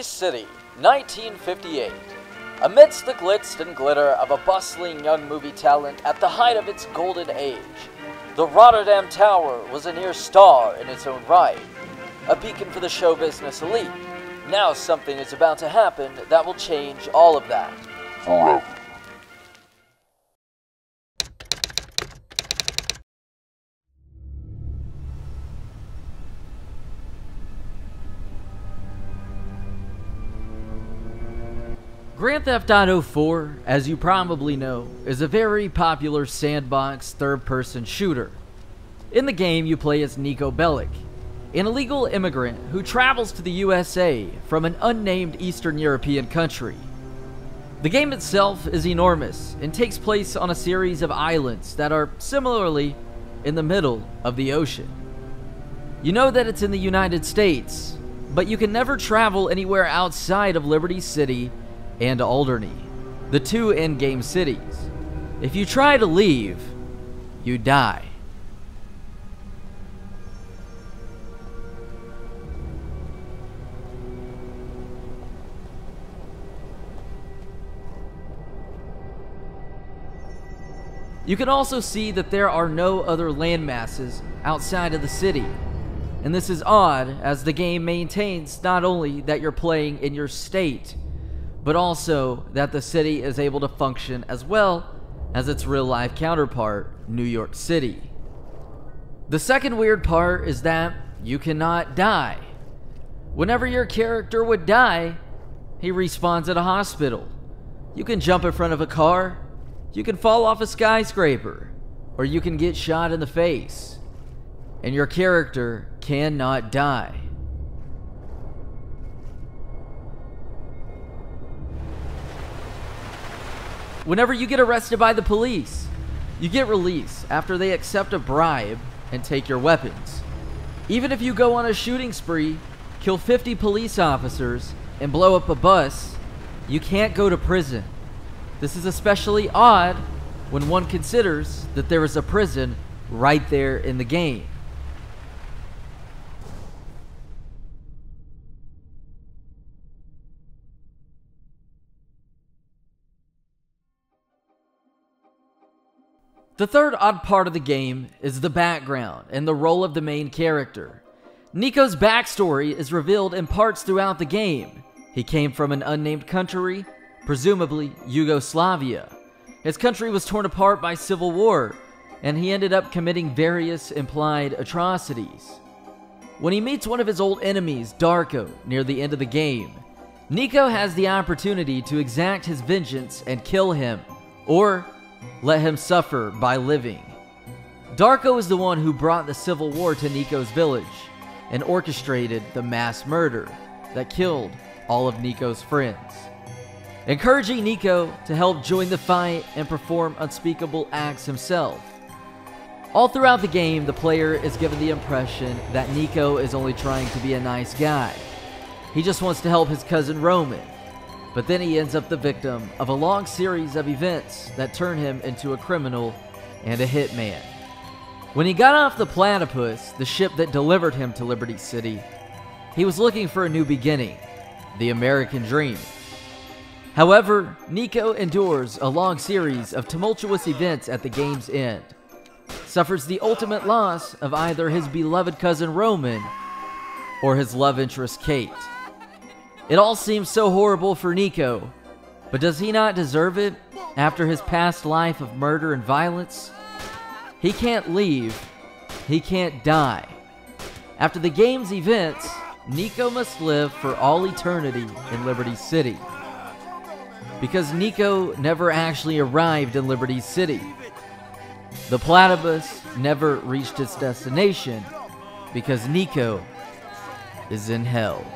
Liberty City, 1958. Amidst the glitz and glitter of a bustling young movie talent at the height of its golden age, the Rotterdam Tower was a near star in its own right, a beacon for the show business elite. Now something is about to happen that will change all of that. Forever. Grand Theft Auto 4, as you probably know, is a very popular sandbox third-person shooter. In the game, you play as Niko Bellic, an illegal immigrant who travels to the USA from an unnamed Eastern European country. The game itself is enormous and takes place on a series of islands that are similarly in the middle of the ocean. You know that it's in the United States, but you can never travel anywhere outside of Liberty City and Alderney, the two in-game cities. If you try to leave, you die. You can also see that there are no other landmasses outside of the city. And this is odd, as the game maintains not only that you're playing in your state, but also that the city is able to function as well as its real-life counterpart, New York City. The second weird part is that you cannot die. Whenever your character would die, he respawns at a hospital. You can jump in front of a car, you can fall off a skyscraper, or you can get shot in the face, and your character cannot die. Whenever you get arrested by the police, you get released after they accept a bribe and take your weapons. Even if you go on a shooting spree, kill 50 police officers, and blow up a bus, you can't go to prison. This is especially odd when one considers that there is a prison right there in the game. The third odd part of the game is the background and the role of the main character. Niko's backstory is revealed in parts throughout the game. He came from an unnamed country, presumably Yugoslavia. His country was torn apart by civil war, and he ended up committing various implied atrocities. When he meets one of his old enemies, Darko, near the end of the game, Niko has the opportunity to exact his vengeance and kill him, or let him suffer by living. Darko is the one who brought the civil war to Niko's village and orchestrated the mass murder that killed all of Niko's friends, encouraging Niko to help join the fight and perform unspeakable acts himself. All throughout the game, the player is given the impression that Niko is only trying to be a nice guy. He just wants to help his cousin Roman. But then he ends up the victim of a long series of events that turn him into a criminal and a hitman. When he got off the Platypus, the ship that delivered him to Liberty City, he was looking for a new beginning, the American dream. However, Niko endures a long series of tumultuous events at the game's end, suffers the ultimate loss of either his beloved cousin Roman or his love interest Kate. It all seems so horrible for Niko, but does he not deserve it after his past life of murder and violence? He can't leave, he can't die. After the game's events, Niko must live for all eternity in Liberty City. Because Niko never actually arrived in Liberty City. The Platypus never reached its destination because Niko is in hell.